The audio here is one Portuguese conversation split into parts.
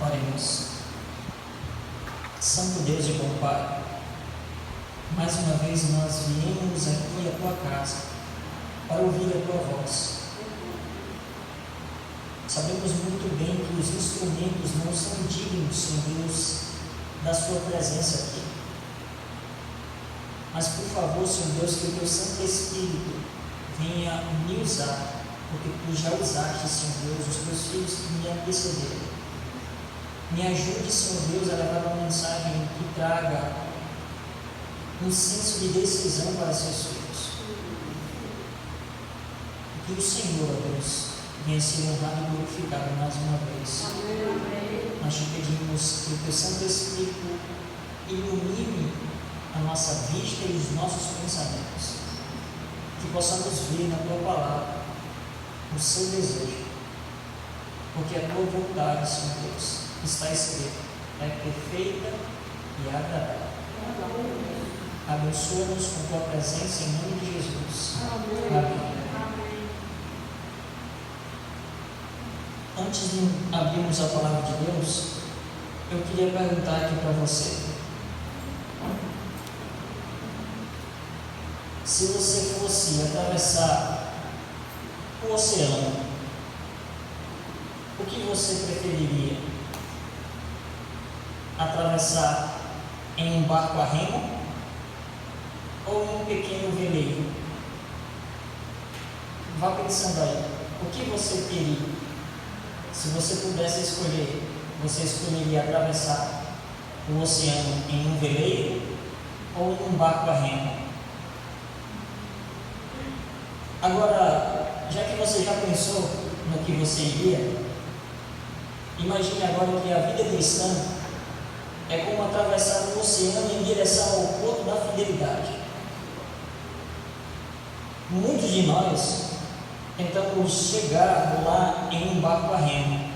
Oremos. Santo Deus e bom Pai, mais uma vez nós viemos aqui à Tua casa para ouvir a Tua voz. Sabemos muito bem que os instrumentos não são dignos, Senhor Deus, da Sua presença aqui. Mas por favor, Senhor Deus, que o Teu Santo Espírito venha me usar, porque Tu já usaste, Senhor Deus, os Teus filhos que me antecederam. Me ajude, Senhor Deus, a levar uma mensagem que traga um senso de decisão para seus filhos. Que o Senhor, Deus, venha ser honrado e glorificado mais uma vez. Amém. Nós te pedimos que o Teu Santo Espírito ilumine a nossa vista e os nossos pensamentos. Que possamos ver na Tua palavra o Seu desejo. Porque a Tua vontade, Senhor Deus, está escrito, é perfeita e agradável. Abençoa-nos com Tua presença em nome de Jesus. Amém. Antes de abrirmos a palavra de Deus, eu queria perguntar aqui para você: se você fosse atravessar o oceano, o que você preferiria? Atravessar em um barco a remo ou em um pequeno veleiro? Vá pensando aí, o que você queria? Se você pudesse escolher, você escolheria atravessar o oceano em um veleiro ou em um barco a remo? Agora, já que você já pensou no que você iria, imagine agora que a vida cristã é como atravessar o oceano em direção ao porto da fidelidade. Muitos de nós tentamos chegar lá em um barco a remo.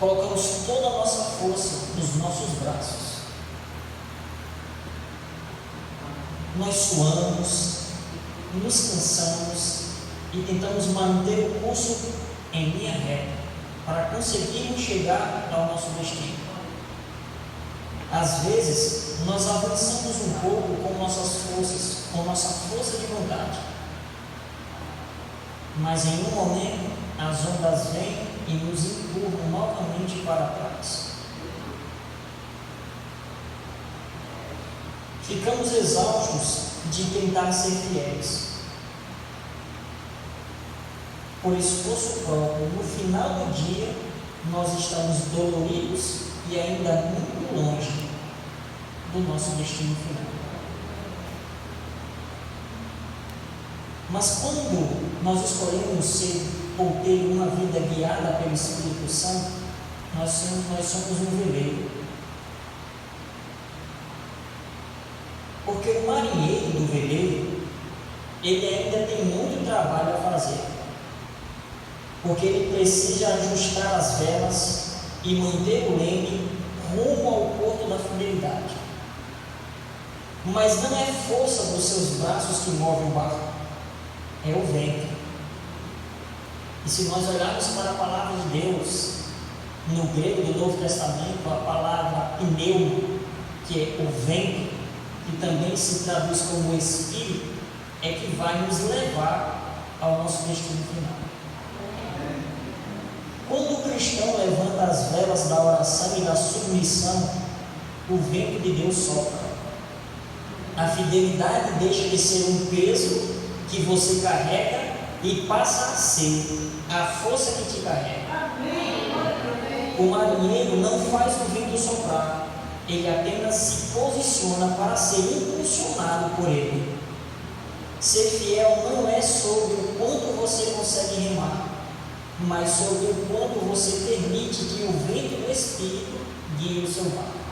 Colocamos toda a nossa força nos nossos braços. Nós suamos, nos cansamos e tentamos manter o curso em linha reta para conseguirmos chegar ao nosso destino. Às vezes, nós avançamos um pouco com nossas forças, com nossa força de vontade. Mas em um momento, as ondas vêm e nos empurram novamente para trás. Ficamos exaustos de tentar ser fiéis. Por esforço próprio, no final do dia, nós estamos doloridos e ainda muito longe do nosso destino final. Mas quando nós escolhemos ser ou ter uma vida guiada pelo Espírito Santo, nós somos um veleiro. Porque o marinheiro do veleiro, ele ainda tem muito trabalho a fazer. Porque ele precisa ajustar as velas e manter o leme rumo ao porto da fidelidade. Mas não é força dos seus braços que move o barco, é o vento. E se nós olharmos para a palavra de Deus, no grego do Novo Testamento, a palavra pneu, que é o vento, que também se traduz como Espírito, é que vai nos levar ao nosso destino final. Quando o cristão levanta as velas da oração e da submissão, o vento de Deus sopra. A fidelidade deixa de ser um peso que você carrega e passa a ser a força que te carrega. O marinheiro não faz o vento soprar, ele apenas se posiciona para ser impulsionado por ele. Ser fiel não é sobre o quanto você consegue remar, mas sobre o quanto você permite que o vento do Espírito guie o seu barco.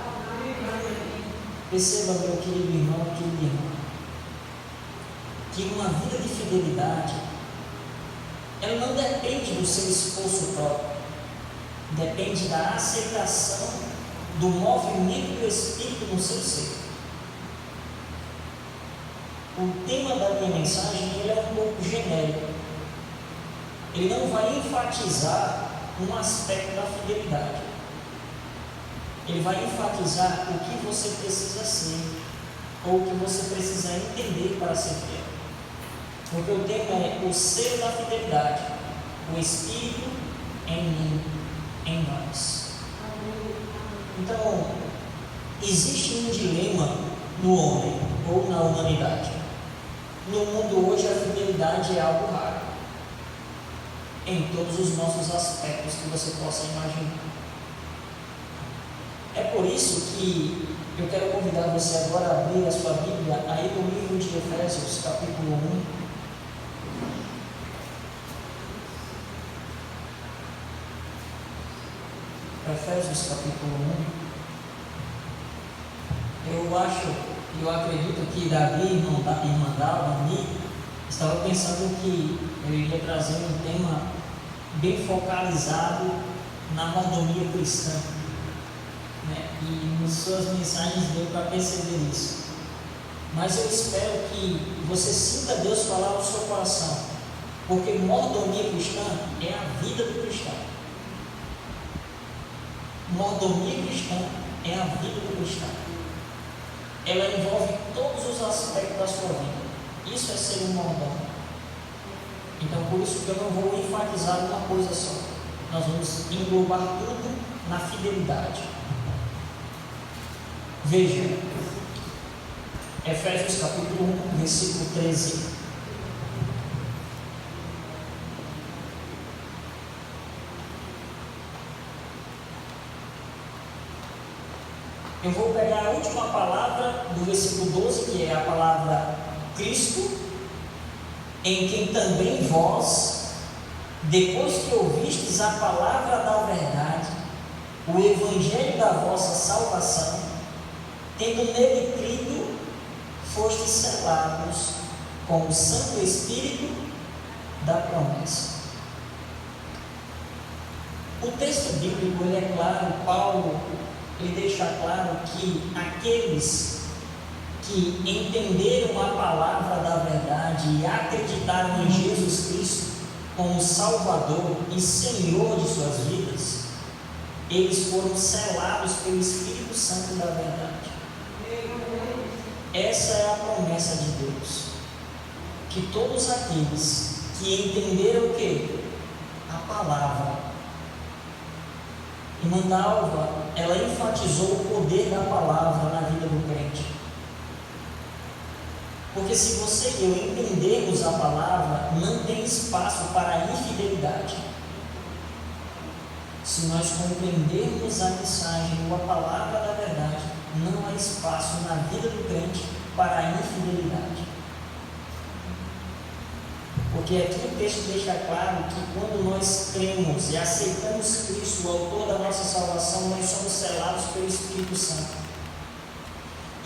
Perceba, meu querido irmão, querida irmã, que uma vida de fidelidade, ela não depende do seu esforço próprio, depende da aceitação do movimento do Espírito no seu ser. O tema da minha mensagem ele é um pouco genérico. Ele não vai enfatizar um aspecto da fidelidade. Ele vai enfatizar o que você precisa ser, ou o que você precisa entender para ser fiel. Porque o tema é o selo da fidelidade, o Espírito em mim, em nós. Então, existe um dilema no homem, ou na humanidade. No mundo hoje, a fidelidade é algo raro, em todos os nossos aspectos que você possa imaginar. É por isso que eu quero convidar você agora a abrir a sua Bíblia aí no livro de Efésios, capítulo 1. Efésios, capítulo 1. Eu acredito que Davi, irmã Davi, estava pensando que eu iria trazer um tema bem focalizado na mordomia cristã. E nas suas mensagens deu para perceber isso. Mas eu espero que você sinta Deus falar no seu coração, porque mordomia cristã é a vida do cristão. Mordomia cristã é a vida do cristão. Ela envolve todos os aspectos da sua vida. Isso é ser um mordomo. Então, por isso que eu não vou enfatizar uma coisa só. Nós vamos englobar tudo na fidelidade. Veja, Efésios capítulo 1, versículo 13. Eu vou pegar a última palavra do versículo 12, que é a palavra Cristo, em quem também vós, depois que ouvistes a palavra da verdade, o evangelho da vossa salvação, tendo nele crido, fostes selados com o Santo Espírito da promessa. O texto bíblico, ele é claro, Paulo, ele deixa claro que aqueles que entenderam a palavra da verdade e acreditaram em Jesus Cristo como Salvador e Senhor de suas vidas, eles foram selados pelo Espírito Santo da verdade. Essa é a promessa de Deus, que todos aqueles que entenderam o que? A palavra. Irmã Dalva, ela enfatizou o poder da palavra na vida do crente. Porque se você e eu entendermos a palavra, não tem espaço para a infidelidade. Se nós compreendermos a mensagem ou a palavra da verdade, não há espaço na vida do crente para a infidelidade. Porque aqui o texto deixa claro que quando nós cremos e aceitamos Cristo, o autor da nossa salvação, nós somos selados pelo Espírito Santo.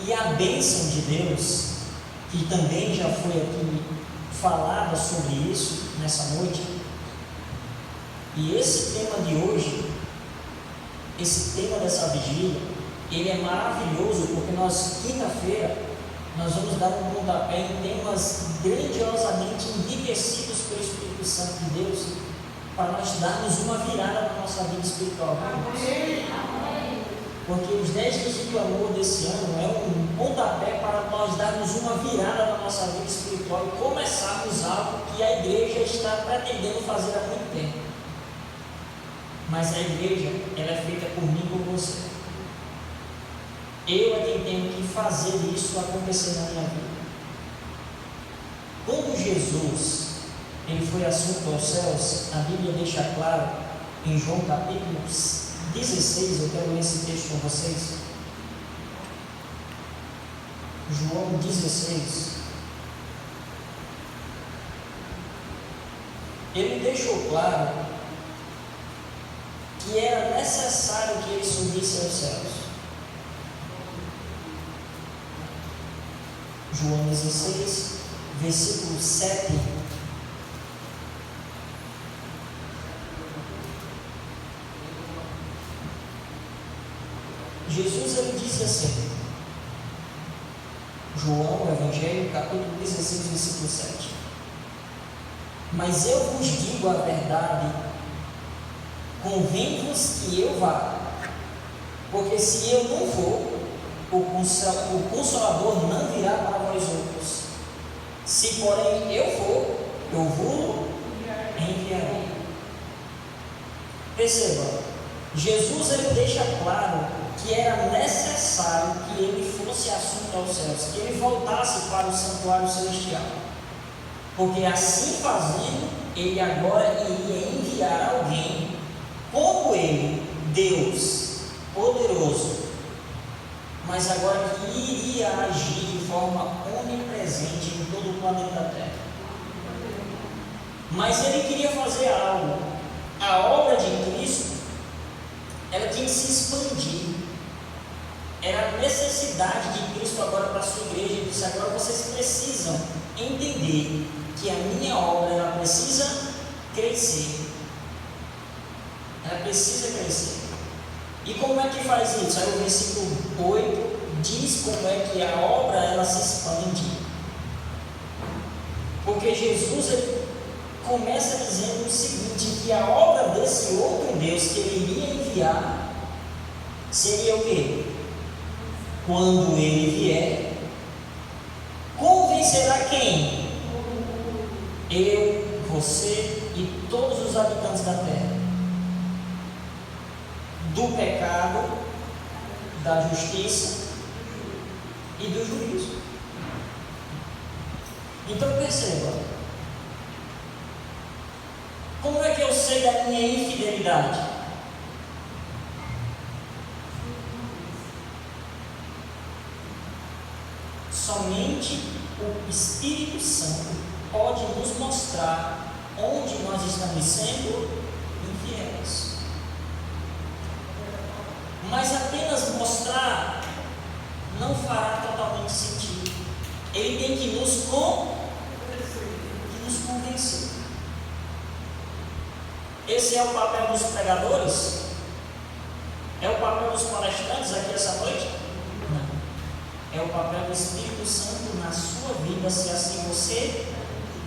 E a bênção de Deus, que também já foi aqui falada sobre isso nessa noite, e esse tema de hoje, esse tema dessa vigília, ele é maravilhoso, porque nós, quinta-feira, nós vamos dar um pontapé em temas grandiosamente enriquecidos pelo Espírito Santo de Deus, para nós darmos uma virada na nossa vida espiritual. Porque os 10 dias de clamor desse ano é um pontapé para nós darmos uma virada na nossa vida espiritual e começarmos algo que a igreja está pretendendo fazer há muito tempo. Mas a igreja, ela é feita por mim e por você. Eu é quem tenho que fazer isso acontecer na minha vida. Quando Jesus ele foi assunto aos céus, a Bíblia deixa claro em João capítulo 16, eu quero ler esse texto com vocês. João 16. Ele deixou claro que era necessário que ele subisse aos céus. João 16, versículo 7. Jesus ele disse assim, João, Evangelho, capítulo 16, versículo 7. Mas eu vos digo a verdade, convém-vos que eu vá, porque se eu não for, o Consolador não virá para vós outros. Se porém eu for, eu vos enviarei. Perceba, Jesus ele deixa claro que era necessário que ele fosse assunto aos céus, que ele voltasse para o santuário celestial, porque assim fazendo, ele agora iria enviar alguém como ele, Deus poderoso, mas agora que iria agir de forma onipresente em todo o planeta Terra. Mas ele queria fazer algo. A obra de Cristo, ela tinha que se expandir. Era a necessidade de Cristo agora para a sua igreja. Ele disse: agora vocês precisam entender que a minha obra ela precisa crescer. Ela precisa crescer. E como é que faz isso? Aí o versículo 8 diz como é que a obra ela se expande. Porque Jesus ele começa dizendo o seguinte, que a obra desse outro Deus que ele iria enviar seria o quê? Quando ele vier, convencerá quem? Eu, você e todos os habitantes da terra do pecado, da justiça e do juízo. Então perceba, como é que eu sei da minha infidelidade? Somente o Espírito Santo pode nos mostrar onde nós estamos sendo infiéis. Mas apenas mostrar não fará totalmente sentido. Ele tem que nos convencer. Esse é o papel dos pregadores? É o papel dos palestrantes aqui essa noite? Não. É o papel do Espírito Santo na sua vida, se assim você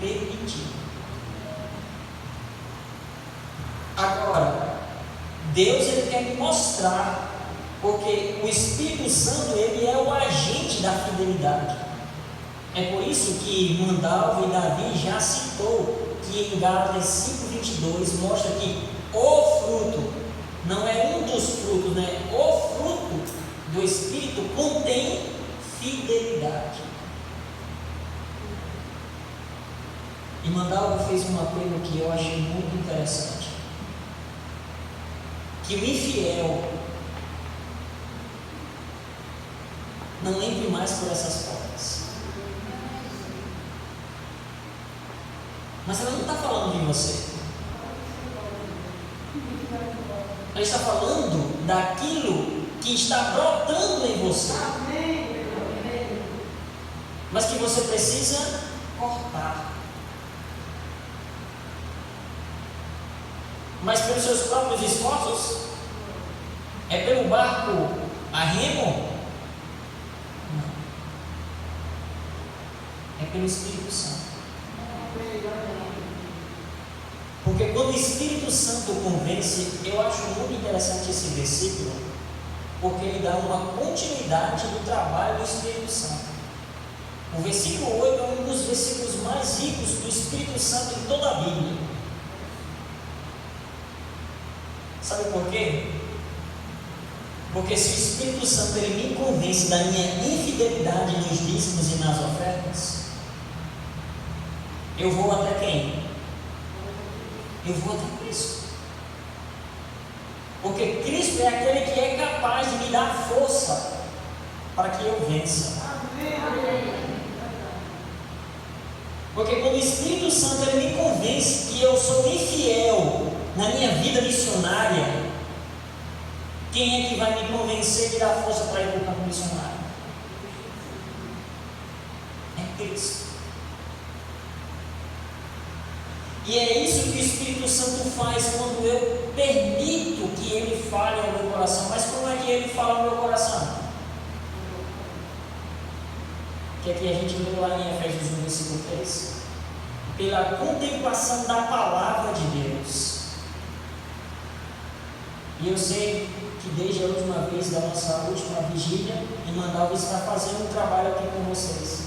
permitir. Agora, Deus ele quer me mostrar, porque o Espírito Santo ele é o agente da fidelidade. É por isso que Mandalva e Davi já citou que em Gálatas 5:22 mostra que o fruto, não é um dos frutos, né? O fruto do Espírito contém fidelidade. E Mandalva fez um apelo que eu achei muito interessante, que o infiel não entre mais por essas portas. Mas ela não está falando de você. Ela está falando daquilo que está brotando em você, mas que você precisa cortar. Mas pelos seus próprios esforços? É pelo barco a remo? Não. É pelo Espírito Santo. Porque quando o Espírito Santo convence, eu acho muito interessante esse versículo, porque ele dá uma continuidade do trabalho do Espírito Santo. O versículo 8 é um dos versículos mais ricos do Espírito Santo em toda a Bíblia. Sabe por quê? Porque se o Espírito Santo ele me convence da minha infidelidade nos dízimos e nas ofertas, eu vou até quem? Eu vou até Cristo. Porque Cristo é aquele que é capaz de me dar força para que eu vença. Porque quando o Espírito Santo ele me convence que eu sou infiel na minha vida missionária, quem é que vai me convencer de dar força para ir para o campo missionário? É Cristo. E é isso que o Espírito Santo faz quando eu permito que Ele fale ao meu coração. Mas como é que Ele fala ao meu coração? Que aqui a gente lê lá em Efésios 1, versículo 3. Pela contemplação da palavra de Deus. E eu sei que desde a última vez da nossa última vigília, Emmanuel está fazendo um trabalho aqui com vocês,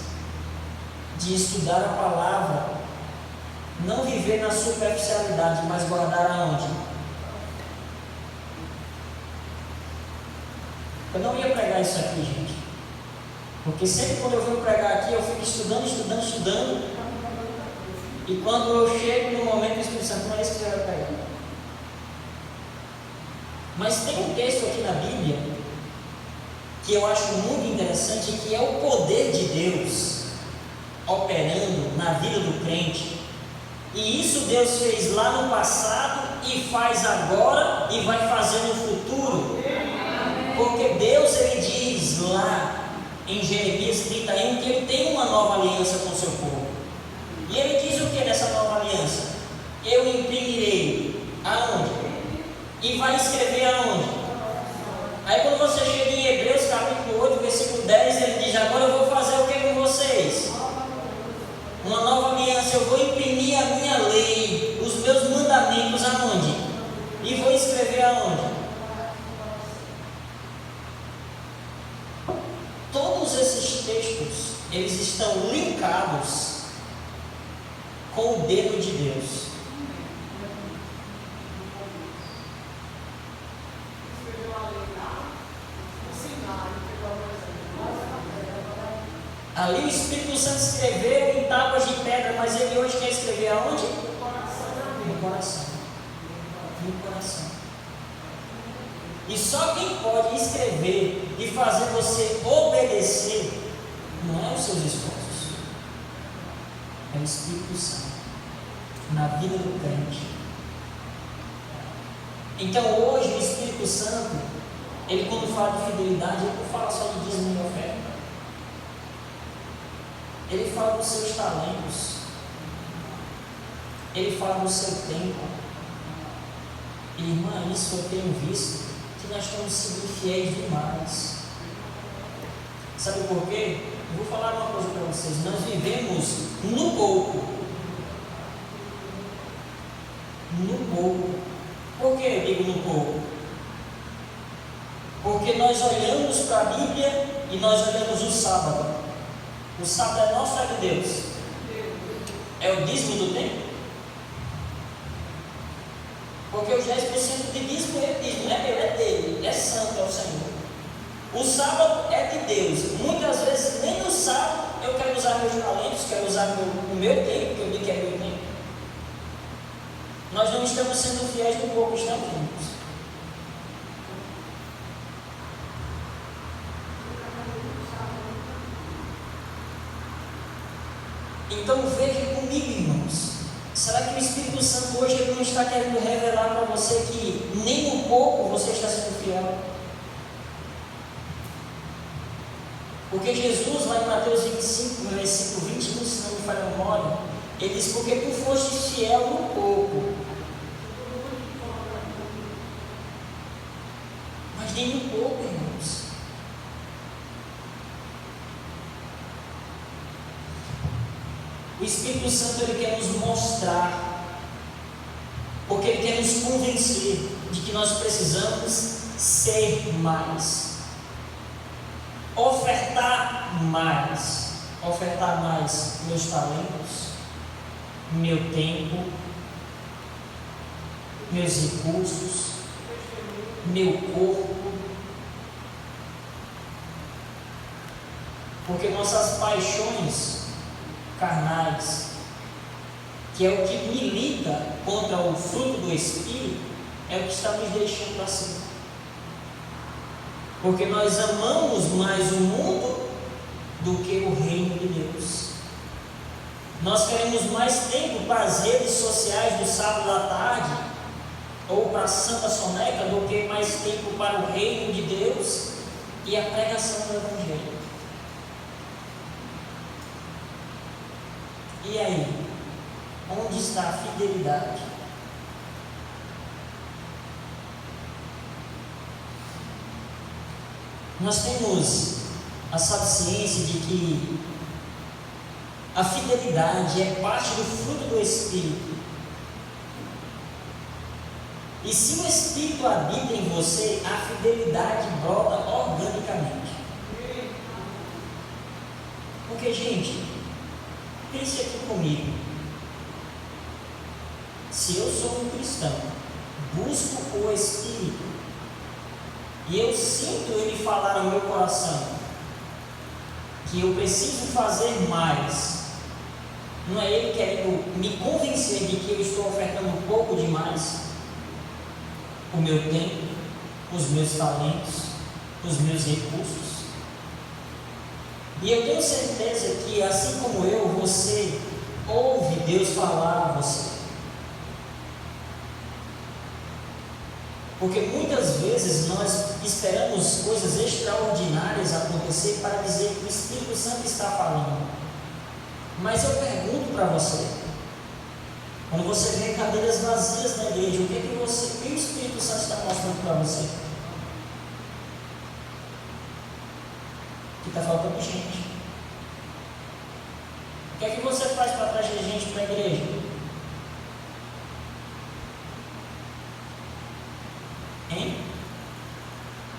de estudar a palavra, não viver na superficialidade, mas guardar aonde? Eu não ia pregar isso aqui, gente, porque sempre quando eu venho pregar aqui, eu fico estudando, e quando eu chego no momento do Espírito Santo, não é isso que você vai pregar. Mas tem um texto aqui na Bíblia que eu acho muito interessante, que é o poder de Deus operando na vida do crente. E isso Deus fez lá no passado e faz agora e vai fazer no futuro. Porque Deus, ele diz lá em Jeremias 31 que ele tem uma nova aliança com o seu povo. E ele diz o que nessa nova aliança? Eu imprimirei aonde? E vai escrever aonde? Aí quando você chega em Hebreus capítulo 8, versículo 10, ele diz: agora eu vou fazer o que com vocês? Uma nova aliança. Eu vou imprimir a minha lei, os meus mandamentos aonde? E vou escrever aonde? Todos esses textos, eles estão linkados com o dedo de Deus. Ali o Espírito Santo escreveu em tábuas de pedra, mas ele hoje quer escrever aonde? No coração. No coração. E só quem pode escrever e fazer você obedecer não é os seus esforços, é o Espírito Santo na vida do crente. Então hoje o Espírito Santo, ele quando fala de fidelidade, ele não fala só de dízimo e oferta. Ele fala dos seus talentos, ele fala do seu tempo. E, irmã, isso eu tenho visto, que nós estamos sendo fiéis demais. Sabe por quê? Eu vou falar uma coisa para vocês: nós vivemos no pouco. No pouco. Por que eu digo no pouco? Porque nós olhamos para a Bíblia e nós olhamos o sábado. O sábado é nosso, é de Deus? É o dízimo do templo? Porque os 10% de dízimo é dízimo, não é meu, é dele, é santo, é o Senhor. O sábado é de Deus. Muitas vezes, nem no sábado, eu quero usar meus talentos, quero usar o meu tempo, que eu digo que é meu tempo. Nós não estamos sendo fiéis no pouco, estamos juntos. Então veja comigo, irmãos. Será que o Espírito Santo hoje ele não está querendo revelar para você que nem um pouco você está sendo fiel? Porque Jesus, lá em Mateus 25, no versículo 21, se não me falha a memória, ele diz: porque tu foste fiel no pouco, mas nem no pouco, irmãos. O Espírito Santo ele quer nos mostrar, porque ele quer nos convencer de que nós precisamos ser mais, ofertar mais meus talentos, meu tempo, meus recursos, meu corpo, porque nossas paixões carnais, que é o que milita contra o fruto do Espírito, é o que está nos deixando assim. Porque nós amamos mais o mundo do que o reino de Deus. Nós queremos mais tempo para as redes sociais do sábado à tarde, ou para a Santa Soneca, do que mais tempo para o reino de Deus e a pregação do Evangelho. E aí, onde está a fidelidade? Nós temos a ciência de que a fidelidade é parte do fruto do Espírito. E se o Espírito habita em você, a fidelidade brota organicamente. Porque, gente, pense aqui comigo. Se eu sou um cristão, busco o Espírito, e eu sinto Ele falar no meu coração que eu preciso fazer mais, não é Ele querendo me convencer de que eu estou ofertando um pouco demais, o meu tempo, os meus talentos, os meus recursos. E eu tenho certeza que, assim como eu, você ouve Deus falar a você. Porque muitas vezes nós esperamos coisas extraordinárias acontecer para dizer que o Espírito Santo está falando. Mas eu pergunto para você, quando você vê cadeiras vazias na igreja, o que o Espírito Santo está mostrando para você? Que está faltando gente. O que é que você faz para trazer gente para a igreja? Hein?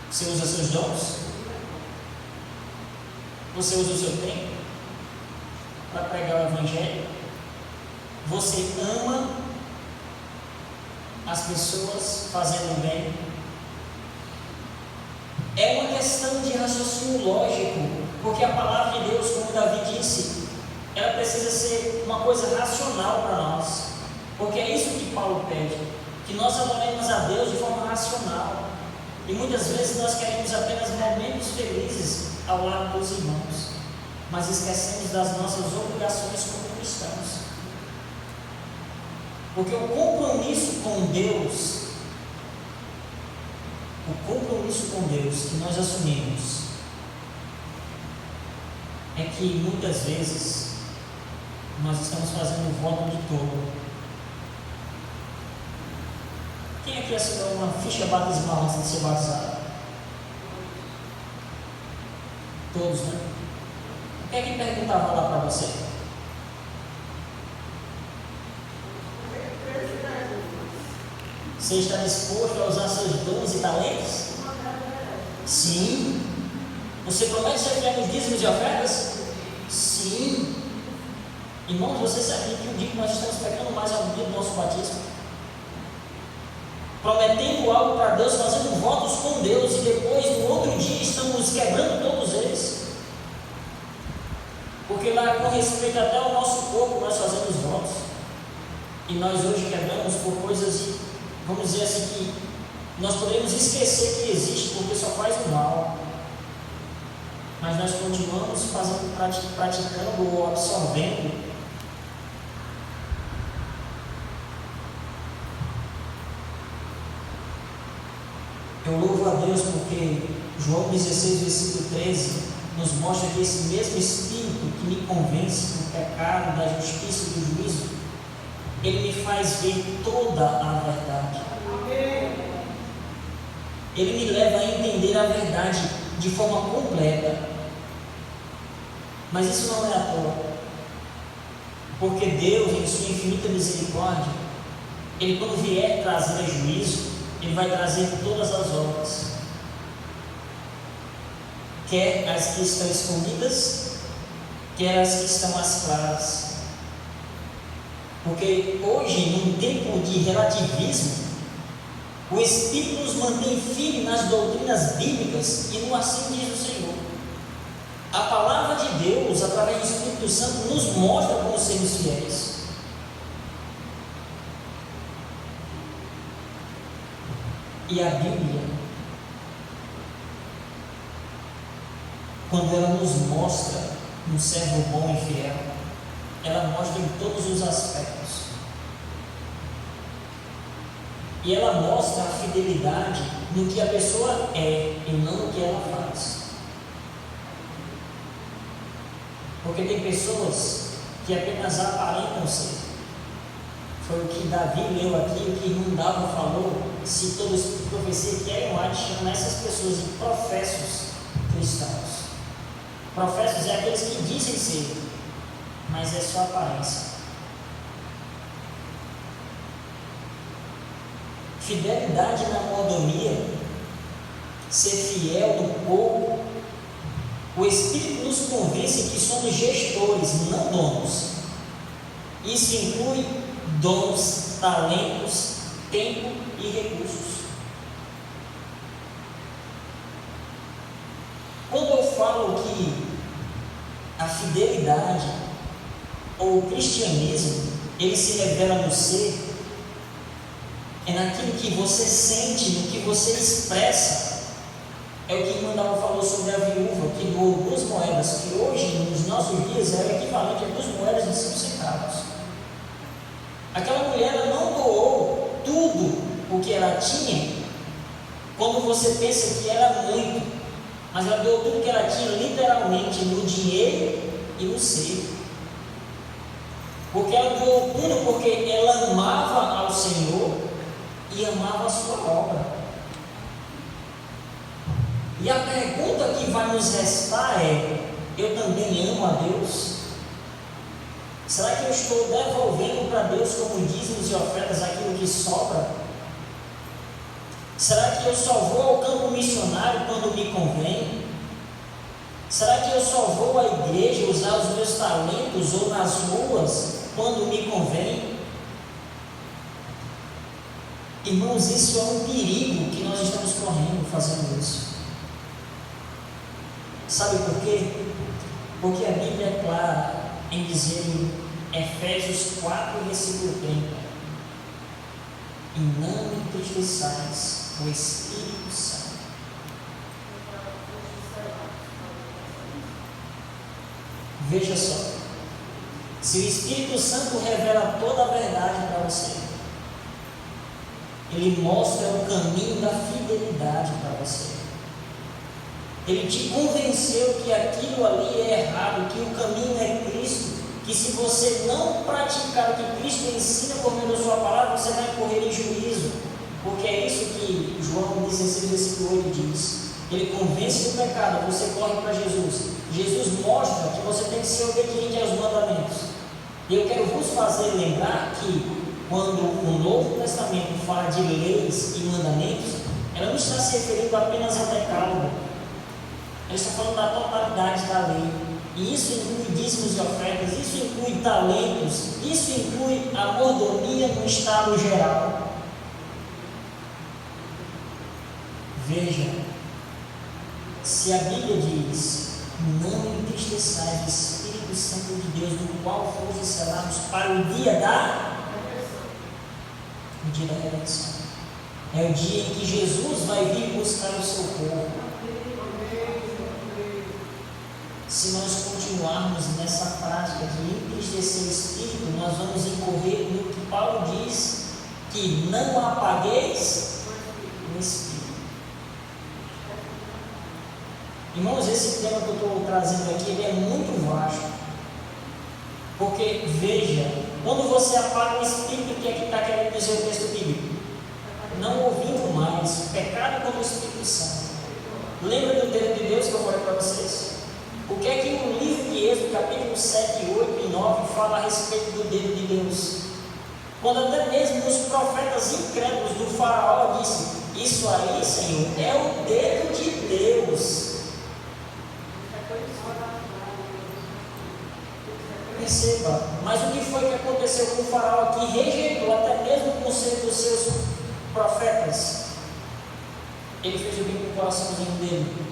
Você usa seus dons? Você usa o seu tempo para pregar o Evangelho? Você ama as pessoas fazendo bem? É uma questão de raciocínio lógico, porque a palavra de Deus, como Davi disse, ela precisa ser uma coisa racional para nós, porque é isso que Paulo pede, que nós adoremos a Deus de forma racional. E muitas vezes nós queremos apenas momentos felizes ao lado dos irmãos, mas esquecemos das nossas obrigações como cristãos. Porque o compromisso com Deus que nós assumimos é que muitas vezes nós estamos fazendo um voto de tolo. Quem aqui assinou uma ficha batismal antes de ser batizado? Todos, né? O que é que perguntava lá para você? Você está disposto a usar seus dons e talentos? Sim. Você promete ser fiel nos dízimos e ofertas? Sim. Irmãos, você sabia que o dia que nós estamos pegando mais é o dia do nosso batismo? Prometendo algo para Deus, fazendo votos com Deus, e depois, no outro dia, estamos quebrando todos eles. Porque lá, com respeito até ao nosso corpo, nós fazemos votos. E nós hoje quebramos por coisas, vamos dizer assim, que nós podemos esquecer que existe, porque só faz o mal. Mas nós continuamos praticando ou absorvendo. Eu louvo a Deus porque João 16, versículo 13 nos mostra que esse mesmo Espírito que me convence do pecado, da justiça e do juízo, ele me faz ver toda a verdade. Ele me leva a entender a verdade de forma completa. Mas isso não é à toa, porque Deus, em sua infinita misericórdia, Ele, quando vier trazer juízo, Ele vai trazer todas as obras, quer as que estão escondidas, quer as que estão às claras. Porque hoje, num tempo de relativismo, o Espírito nos mantém firmes nas doutrinas bíblicas e no assim diz o Senhor. A palavra de Deus, através do Espírito Santo, nos mostra como sermos fiéis. E a Bíblia, quando ela nos mostra um servo bom e fiel, ela mostra em todos os aspectos. E ela mostra a fidelidade no que a pessoa é e não no que ela faz. Porque tem pessoas que apenas aparentam ser. Foi o que Davi leu aqui, o que irmão Dava falou, citou do Espírito de Profecia, que Ellen White chama essas pessoas de professos cristãos. Professos é aqueles que dizem ser, mas é só aparência. fidelidade na mordomia, ser fiel no pouco. O Espírito nos convence que somos gestores, não donos. Isso inclui dons, talentos, tempo e recursos. Quando eu falo que a fidelidade ou o cristianismo, ele se revela no ser, é naquilo que você sente, no que você expressa. É o que o Mandal falou sobre a viúva que doou 2 moedas, que hoje, nos nossos dias, é o equivalente a 2 moedas de 5 centavos. Aquela mulher, ela não doou tudo o que ela tinha, quando você pensa que era muito, mas ela doou tudo que ela tinha, literalmente, no dinheiro e no ser. Porque ela doou tudo porque ela amava ao Senhor e amava a sua obra. E a pergunta que vai nos restar é: eu também amo a Deus? Será que eu estou devolvendo para Deus como dízimos e ofertas aquilo que sobra? Será que eu só vou ao campo missionário quando me convém? Será que eu só vou à igreja usar os meus talentos ou nas ruas quando me convém? Irmãos, isso é um perigo que nós estamos correndo fazendo isso. Sabe por quê? Porque a Bíblia é clara em dizer em Efésios 4, versículo 30: e não entristeçais o Espírito Santo. Veja só, se o Espírito Santo revela toda a verdade para você, ele mostra o caminho da fidelidade para você. Ele te convenceu que aquilo ali é errado, que o caminho é Cristo, que se você não praticar o que Cristo ensina por meio da sua palavra, você vai correr em juízo, porque é isso que João 16, versículo 8 diz. Ele convence do pecado, você corre para Jesus. Jesus mostra que você tem que ser obediente aos mandamentos. E eu quero vos fazer lembrar que quando o Novo Testamento fala de leis e mandamentos, ela não está se referindo apenas ao decálogo. Ele está falando da totalidade da lei. E isso inclui dízimos e ofertas, isso inclui talentos, isso inclui a mordomia no estado geral. Veja, se a Bíblia diz: não entristeçais o Espírito Santo de Deus, no qual fomos selados para o dia da redenção. É o dia em que Jesus vai vir buscar o seu povo. Se nós continuarmos nessa prática de entristecer o Espírito, nós vamos incorrer no que Paulo diz, que não apagueis o Espírito. Irmãos, esse tema que eu estou trazendo aqui, ele é muito vasto. Porque, veja, quando você apaga o Espírito, o que é que está querendo dizer o texto bíblico? Não ouvindo mais, pecado contra o Espírito Santo. Lembra do dedo de Deus que eu falei para vocês? O que é que no livro de Êxodo, capítulo 7, 8 e 9, fala a respeito do dedo de Deus? Quando até mesmo os profetas incrédulos do faraó disse: isso aí, Senhor, é o dedo de Deus. Perceba, mas o que foi que aconteceu com o faraó, que rejeitou até mesmo o conselho dos seus profetas? Ele fez o bem com o coraçãozinho dele.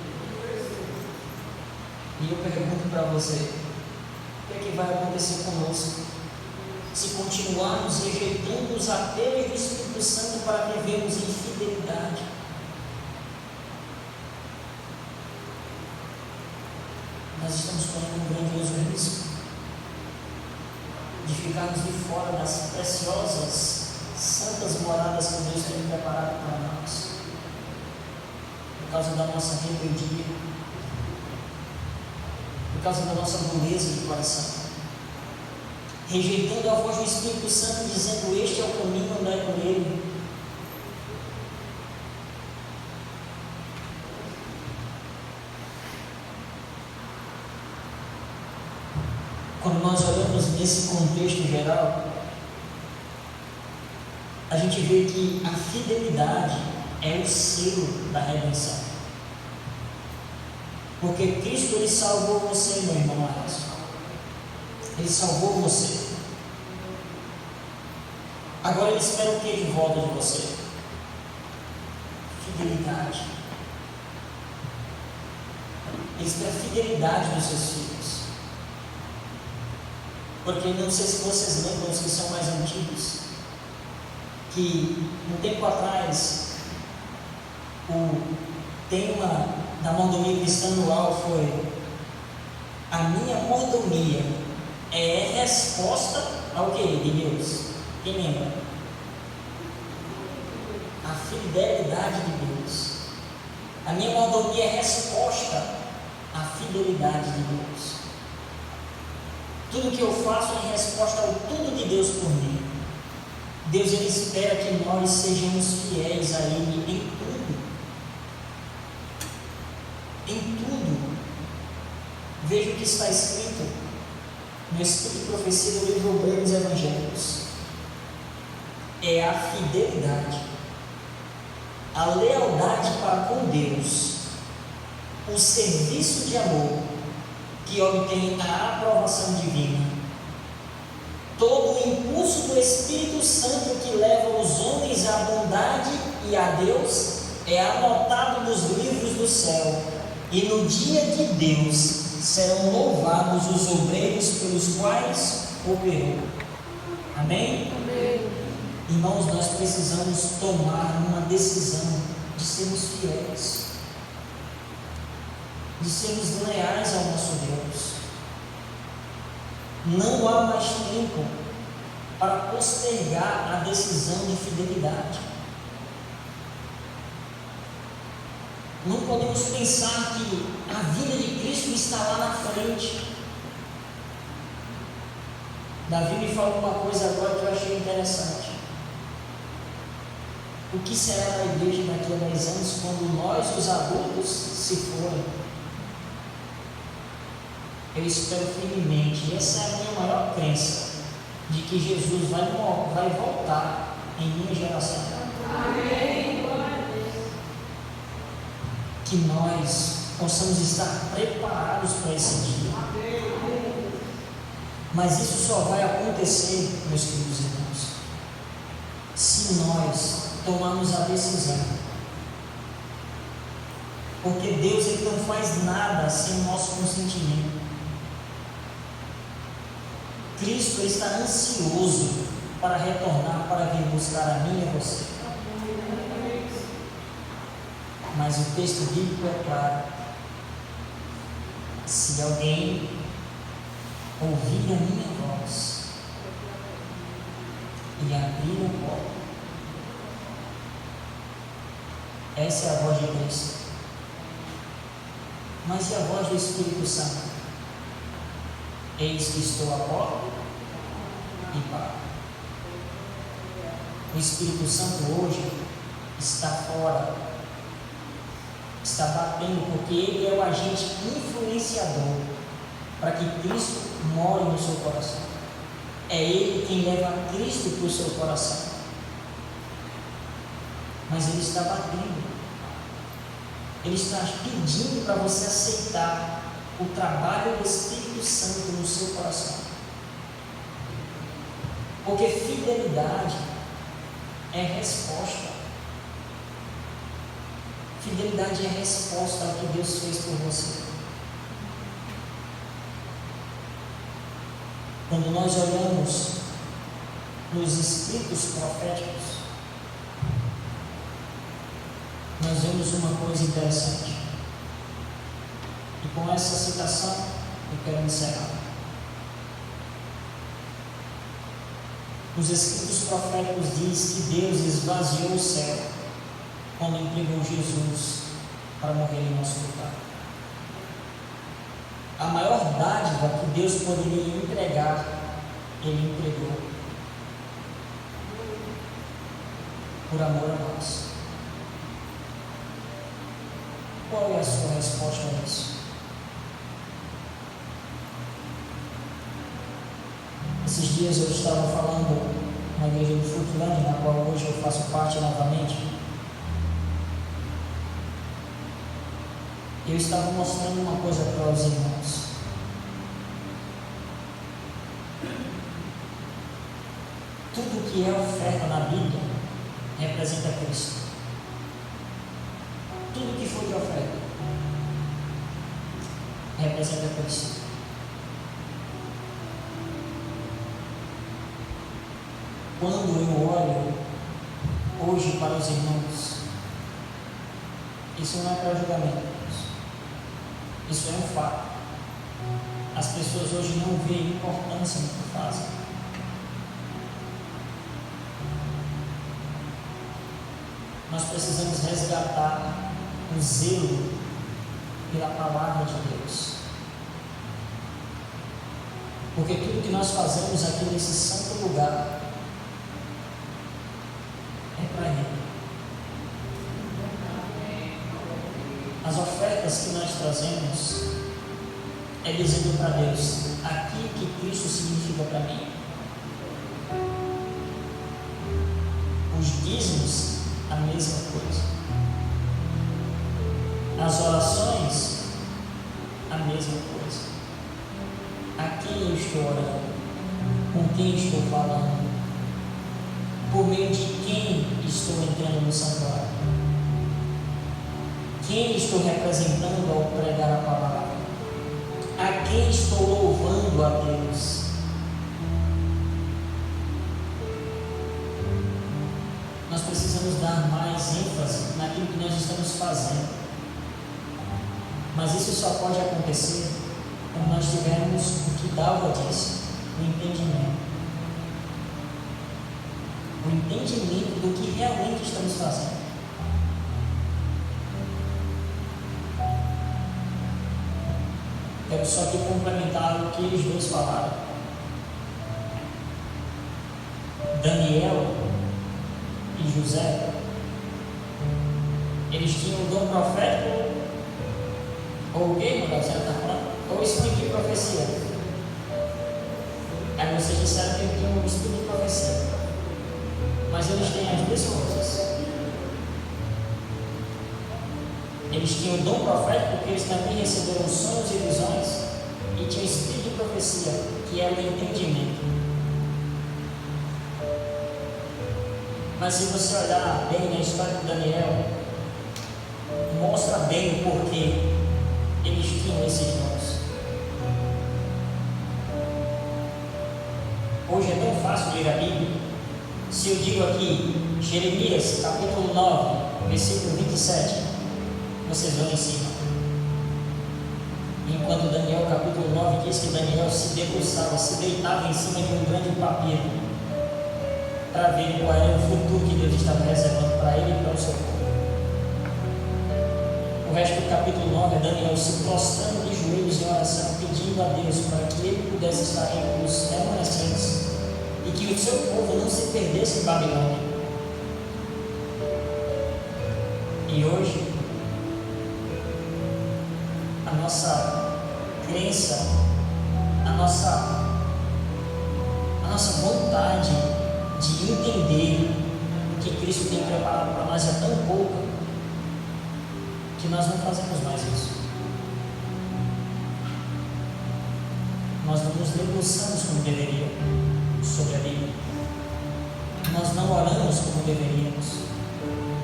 E eu pergunto para você: o que é que vai acontecer conosco se continuarmos rejeitando os apelos do Espírito Santo para vivermos em fidelidade? Nós estamos correndo um grandioso risco de ficarmos de fora das preciosas, santas moradas que Deus tem preparado para nós, por causa da nossa rebeldia, por causa da nossa dureza de coração, rejeitando a voz do Espírito Santo, dizendo: este é o caminho, andai por ele. Quando nós olhamos nesse contexto geral, a gente vê que a fidelidade é o selo da redenção. Porque Cristo, Ele salvou você, meu irmão Arras. Ele salvou você. Agora Ele espera o que de volta de você? Fidelidade. Ele espera a fidelidade dos seus filhos. Porque não sei se vocês lembram, os que são mais antigos, que um tempo atrás o tema da mordomia cristã anual foi: a minha mordomia é resposta ao que de Deus? Quem lembra? A fidelidade de Deus. A minha mordomia é resposta à fidelidade de Deus. Tudo que eu faço é em resposta ao tudo de Deus por mim. Deus, Ele espera que nós sejamos fiéis a Ele em tudo. Em tudo. Veja o que está escrito no Espírito de Profecia do livro Obreiros Evangélicos. É a fidelidade, a lealdade para com Deus, o serviço de amor que obtém a aprovação divina, todo o impulso do Espírito Santo que leva os homens à bondade e a Deus é anotado nos livros do céu, e no dia de Deus serão louvados os obreiros pelos quais operou. Amém? Amém. Irmãos, nós precisamos tomar uma decisão de sermos fiéis, de sermos leais ao nosso Deus. Não há mais tempo para postergar a decisão de fidelidade. Não podemos pensar que a vida de Cristo está lá na frente. Davi me falou uma coisa agora que eu achei interessante. O que será da igreja daqui a 10 anos quando nós, os adultos, se forem? Eu espero firmemente, essa é a minha maior crença, de que Jesus vai voltar em minha geração. Amém. Que nós possamos estar preparados para esse dia. Mas isso só vai acontecer, meus queridos irmãos, se nós tomarmos a decisão. Porque Deus, Ele não faz nada sem o nosso consentimento. Cristo está ansioso para retornar, para vir buscar a mim e a você. Mas o texto bíblico é claro: se alguém ouvir a minha voz e abrir a porta, essa é a voz de Cristo. Mas e a voz do Espírito Santo? Eis que estou à porta e bato. O Espírito Santo hoje está fora, está batendo, porque Ele é o agente influenciador para que Cristo more no seu coração. É Ele quem leva Cristo para o seu coração. Mas Ele está batendo. Ele está pedindo para você aceitar o trabalho do Espírito Santo no seu coração. Porque fidelidade é resposta. Fidelidade é resposta ao que Deus fez por você. Quando nós olhamos nos escritos proféticos, nós vemos uma coisa interessante. E com essa citação eu quero encerrar. Os escritos proféticos diz que Deus esvaziou o céu quando entregou Jesus para morrer em nosso lugar. A maior dádiva que Deus poderia entregar, Ele entregou por amor a nós. Qual é a sua resposta a isso? Esses dias eu estava falando na igreja do Fruitland, na qual hoje eu faço parte novamente, eu estava mostrando uma coisa para os irmãos. Tudo que é oferta na Bíblia representa Cristo. Tudo que for de oferta representa Cristo. Quando eu olho hoje para os irmãos, isso não é para julgamento, isso é um fato. As pessoas hoje não veem importância no que fazem. Nós precisamos resgatar o zelo pela palavra de Deus. Porque tudo que nós fazemos aqui nesse santo lugar é para Ele. As ofertas que nós trazemos é dizendo para Deus aquilo que Cristo significa para mim. Os dízimos, a mesma coisa. As orações, a mesma coisa. A quem eu estou orando? Com quem estou falando? Por meio de quem estou entrando no santuário? Quem estou representando ao pregar a palavra? A quem estou louvando a Deus? Nós precisamos dar mais ênfase naquilo que nós estamos fazendo. Mas isso só pode acontecer quando nós tivermos o que Dalva disse, o entendimento. O entendimento do que realmente estamos fazendo. Quero só aqui complementar o que eles dois falaram. Daniel e José, eles tinham o dom profético, ou o que, irmão, você está falando? Ou espírito de profecia. Aí vocês disseram que eles tinham um espírito de profecia. Mas eles têm as duas coisas. Eles tinham o dom profético, porque eles também receberam sonhos e visões, e tinham o espírito de profecia, que é o entendimento. Mas se você olhar bem na história de Daniel, mostra bem o porquê eles tinham esses dons. Hoje é tão fácil ler a Bíblia. Se eu digo aqui, Jeremias, capítulo 9, versículo 27, vocês vão em cima. Enquanto Daniel, capítulo 9, diz que Daniel se debruçava, se deitava em cima de um grande papiro, para ver qual era o futuro que Deus estava reservando para ele e para o seu povo. O resto do capítulo 9 é Daniel se prostrando de joelhos em oração, pedindo a Deus para que ele pudesse estar entre os remanescentes e que o seu povo não se perdesse em Babilônia. E hoje, a nossa crença, a nossa vontade de entender o que Cristo tem preparado para nós é tão pouca que nós não fazemos mais isso. Nós não nos debruçamos como deveríamos sobre a Bíblia. Nós não oramos como deveríamos.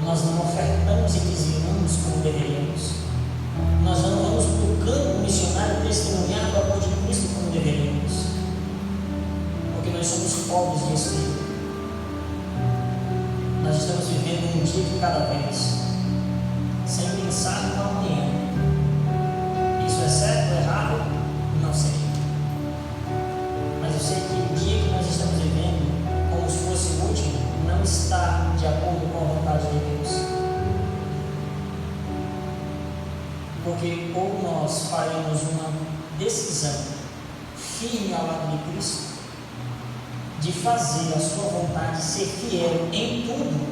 Nós não ofertamos e dizimamos como deveríamos. Nós não vamos para o campo missionário testemunhar do amor de Cristo como deveríamos. Porque nós somos pobres de espírito. Nós estamos vivendo um dia de cada vez, sem pensar no amanhã. Isso é certo ou errado? Não sei. Mas eu sei que o dia que nós estamos vivendo, como se fosse o último, não está de acordo com a vontade de Deus. Porque ou nós faremos uma decisão firme ao lado de Cristo, de fazer a sua vontade, ser fiel em tudo,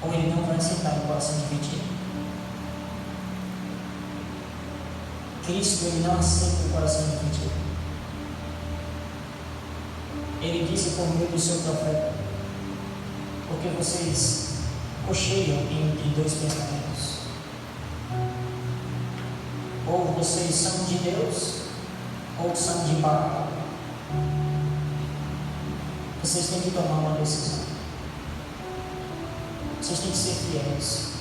ou ele não vai aceitar o coração dividido. Cristo, ele não aceita o coração dividido. Ele disse por meio do seu profeta: porque vocês cocheiam entre dois pensamentos. Ou vocês são de Deus, ou são de Baal. Vocês têm que tomar uma decisão. Vocês têm que ser fiéis.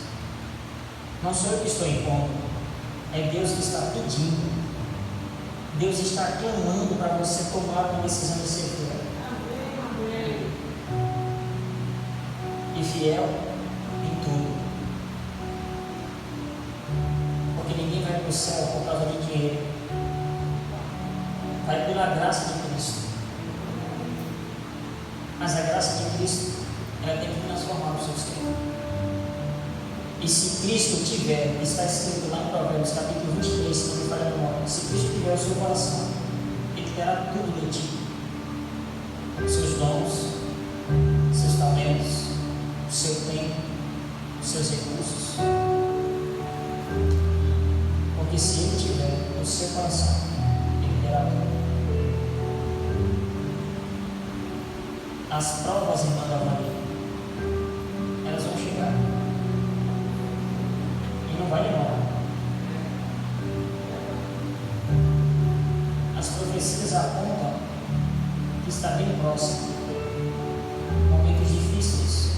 Não sou eu que estou impondo, é Deus que está pedindo. Deus está clamando para você tomar uma decisão de ser fiel. E fiel em tudo. Porque ninguém vai para o céu por causa de dinheiro. Vai pela graça de Cristo. Mas a graça de Cristo, ela tem que transformar o seu ser. E se Cristo tiver, está escrito lá em Provérbios capítulo 23, se não me falha a memória, se Cristo tiver o seu coração, Ele terá tudo de ti. Seus dons, seus talentos, o seu tempo, os seus recursos. Porque se Ele tiver o seu coração, Ele terá tudo. As provas, irmã da Maria, elas vão chegar. E não vai demorar. As profecias apontam que está bem próximo. Momentos difíceis.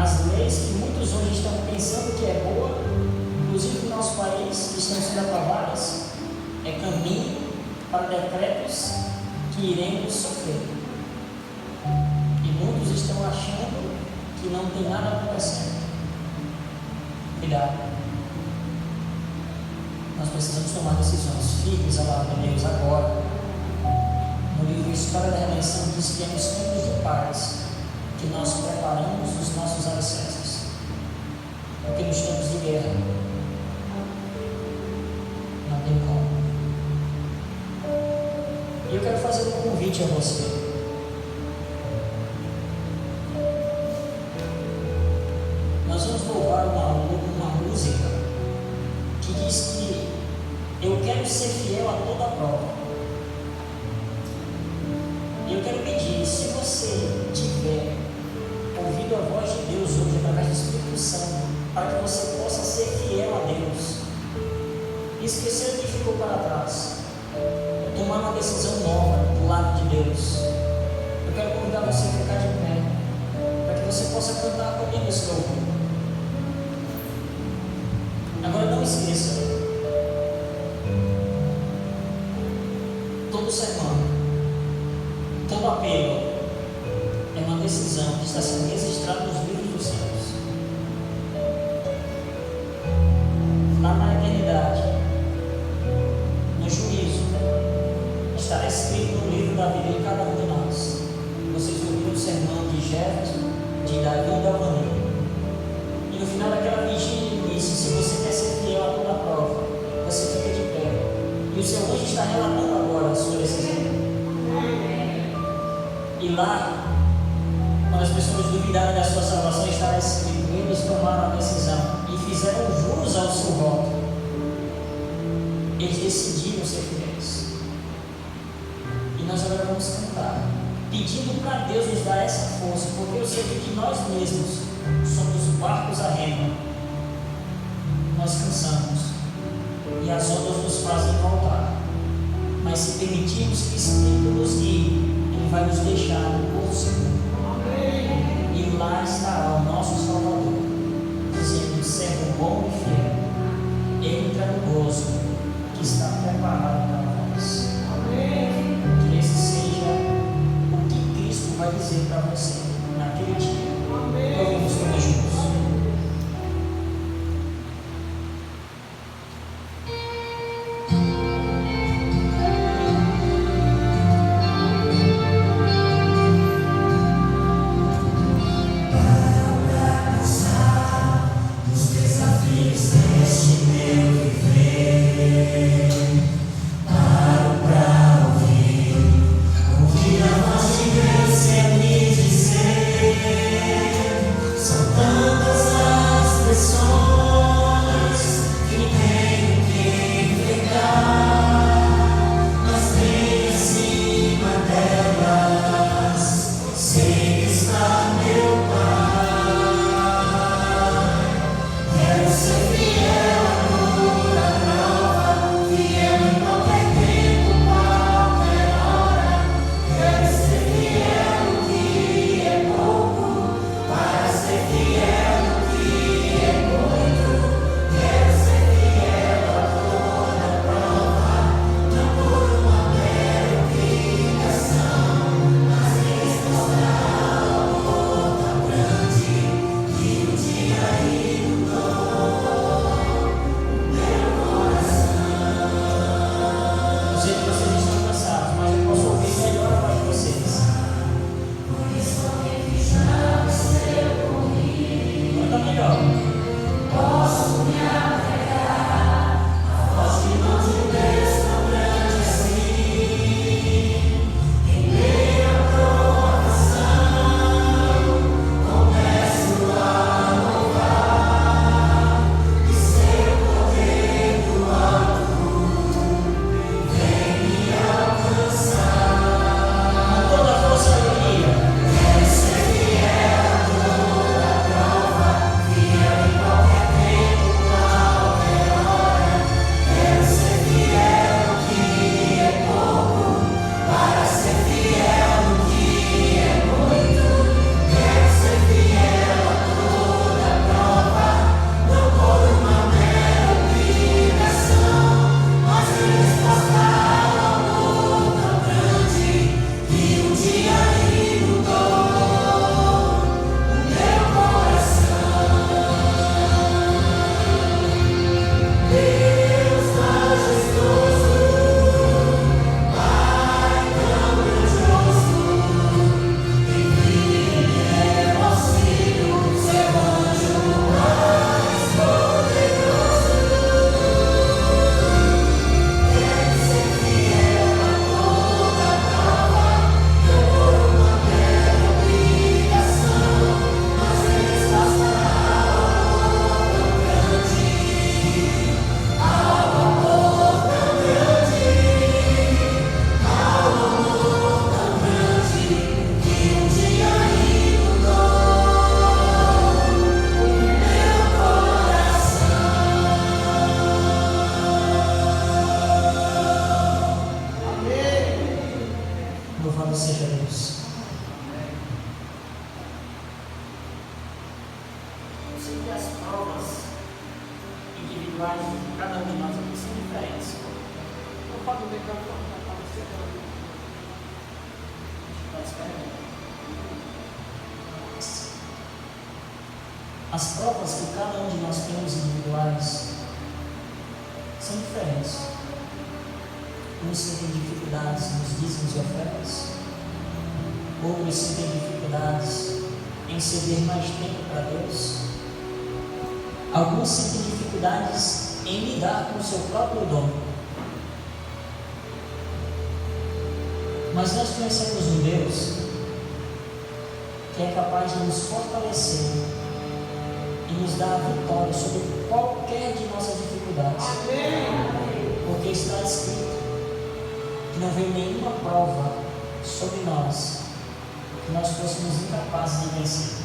As leis que muitos hoje estão pensando que é boa, inclusive no nosso país, que estão sendo aprovadas, é caminho para decretos que iremos sofrer. E muitos estão achando que não tem nada acontecendo. Cuidado. Nós precisamos tomar decisões firmes ao lado de Deus agora. No livro História da Redenção diz que é nos tempos de paz que nós preparamos os nossos alicerces. Porque nos tempos de guerra não tem como. E eu quero fazer um convite a você. Nós vamos louvar uma música que diz que eu quero ser fiel a toda prova. E eu quero pedir, se você tiver ouvido a voz de Deus hoje através do Espírito Santo, para que você possa ser fiel a Deus, esquecer o que ficou para trás, tomar uma decisão nova do lado de Deus. Eu quero convidar você a ficar de pé, para que você possa cantar comigo esse louvor. Agora não esqueça, todo sermão, todo apelo é uma decisão que está sendo registrada nos livros dos céus. Lá na eternidade, no juízo, estará escrito no livro da vida de cada um de nós. Vocês ouviram o sermão de Jefferson, de Davi e da Vanilla. E no final daquela vigília ele disse: se você quer ser fiel a toda prova, você fica de pé. E o seu anjo está relatando agora a sua decisão. E lá, quando as pessoas duvidaram da sua salvação, estará escrito: eles tomaram a decisão e fizeram jus ao seu voto. Eles decidiram ser fiéis. E nós agora vamos cantar, pedindo para Deus nos dar essa força, porque eu sei que de nós mesmos somos barcos à rema. Nós cansamos e as ondas nos fazem voltar. Mas se permitirmos que o Espírito nos guie, Ele vai nos deixar no porto seguro. E lá estará o nosso Salvador, dizendo: servo bom e fiel, entra no gozo que está preparado para nós. Que esse seja o que Cristo vai dizer para você naquele dia. Vamos todos juntos. Ouvir a voz de Deus e a me dizer. As provas que cada um de nós temos individuais são diferentes. Uns sentem dificuldades nos dízimos e ofertas, outros sentem dificuldades em ceder mais tempo para Deus, alguns sentem dificuldades em lidar com o seu próprio dom. Mas nós conhecemos um Deus que é capaz de nos fortalecer e nos dar a vitória sobre qualquer de nossas dificuldades. Porque está escrito que não veio nenhuma prova sobre nós que nós fôssemos incapazes de vencer.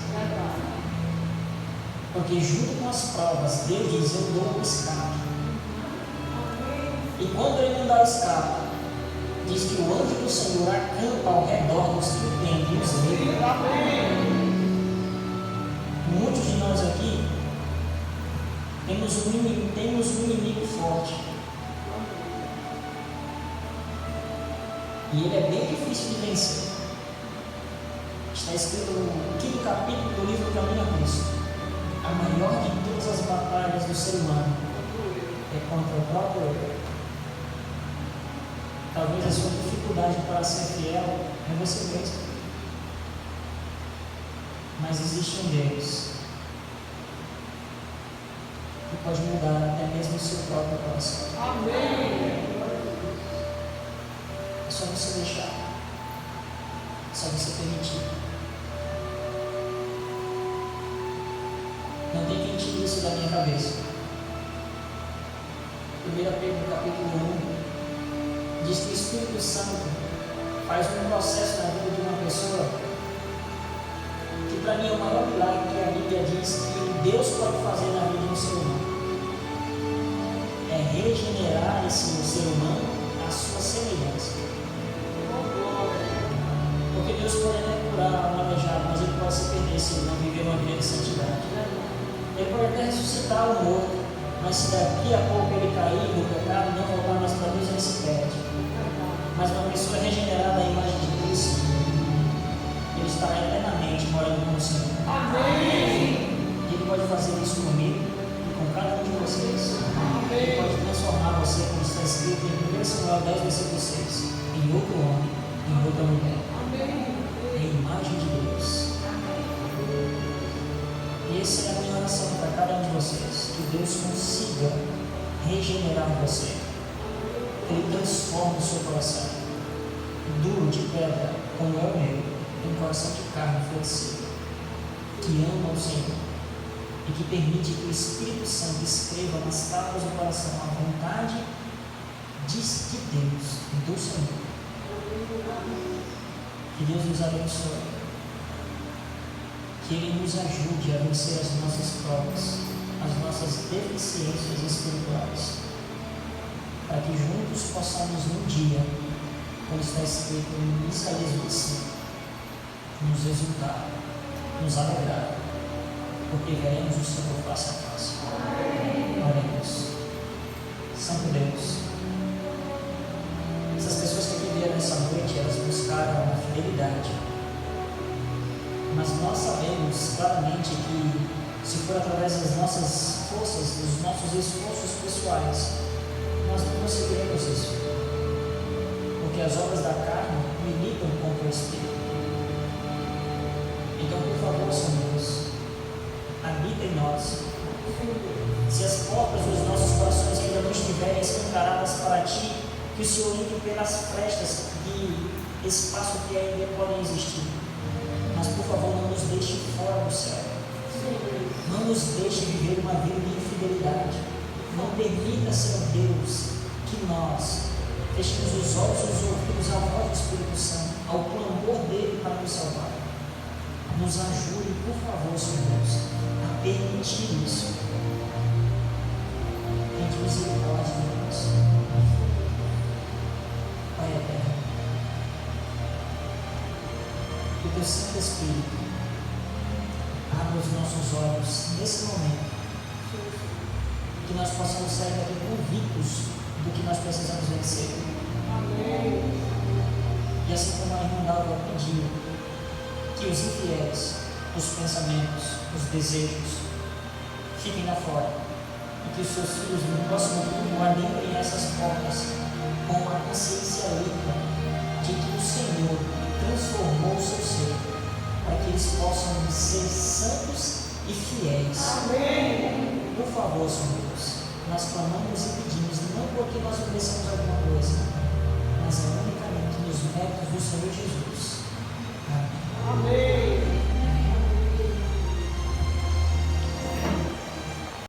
Porque junto com as provas, Deus diz: eu dou o escape. E quando Ele não dá o escape, diz que o anjo do Senhor acampa ao redor dos que o temem e os livra. Muitos de nós aqui temos um inimigo forte. E ele é bem difícil de vencer. Está escrito no 5º capítulo do livro Caminho a Cristo: a maior de todas as batalhas do ser humano é contra o próprio eu. Talvez a sua dificuldade para ser fiel é você mesmo. Mas existe um Deus que pode mudar até mesmo o seu próprio coração. Amém. É só você deixar. É só você permitir. Não tem quem tire isso da minha cabeça. 1 Pedro capítulo 1 diz que o Espírito Santo faz um processo na vida de uma pessoa que para mim é o maior milagre que a Bíblia diz que Deus pode fazer na vida de um ser humano. É regenerar esse ser humano à sua semelhança. Porque Deus pode até curar um aleijado, mas Ele pode se perder se ele não viver uma vida de santidade. Ele pode até ressuscitar o morto, mas se daqui a pouco ele cair no pecado e não voltar mais para Deus, ele se perde. Mas uma pessoa regenerada à imagem de Cristo, ele estará eternamente morando com o Senhor. Amém. E Ele pode fazer isso comigo e com cada um de vocês. Amém. Ele pode transformar você, como está escrito em 1 Samuel 10, versículo 6, em outro homem, em outra mulher. Amém. Em imagem de Deus. Amém. E essa é a minha oração para cada um de vocês. Que Deus consiga regenerar você. Que Ele transforme o seu coração, duro de pedra, como é o meu, em um coração de carne flexível, que ama o Senhor e que permite que o Espírito Santo escreva nas tábuas do coração a vontade de Deus, do Senhor. Que Deus nos abençoe, que Ele nos ajude a vencer as nossas provas, as nossas deficiências espirituais, para que juntos possamos um dia, como está escrito em Isaías 25, nos exultar, nos alegrar, porque veremos o Senhor face a face. Oremos. Santo Deus, essas pessoas que aqui vieram nessa noite, elas buscaram a fidelidade, mas nós sabemos claramente que, se for através das nossas forças, dos nossos esforços pessoais, nós não conseguiremos isso, porque as obras da carne militam contra o Espírito. Então, por favor, Senhor Deus, habita em nós. Se as portas dos nossos corações ainda não estiverem escancaradas para Ti, que o Senhor entre pelas frestas de espaço que ainda podem existir. Mas, por favor, não nos deixe fora do céu. Não nos deixe viver uma vida de infidelidade. Não permita, Senhor Deus, que nós fechemos os olhos e os ouvidos à voz do Espírito Santo, ao clamor dele para nos salvar. Nos ajude, por favor, Senhor Deus, a permitir isso. Tem misericórdia de nós. Pai eterno, que o Teu Santo Espírito abra os nossos olhos nesse momento, que nós possamos sair daqui convictos do que nós precisamos vencer. Amém. E assim como a irmã Dalva pediu, que os infiéis, os pensamentos, os desejos fiquem lá fora, e que os seus filhos no próximo turno adentrem essas portas com a consciência limpa de que o Senhor transformou o seu ser, para que eles possam ser santos e fiéis. Amém. Por favor, Senhor Deus, nós clamamos e pedimos, não porque nós merecemos alguma coisa, mas é unicamente nos méritos do Senhor Jesus.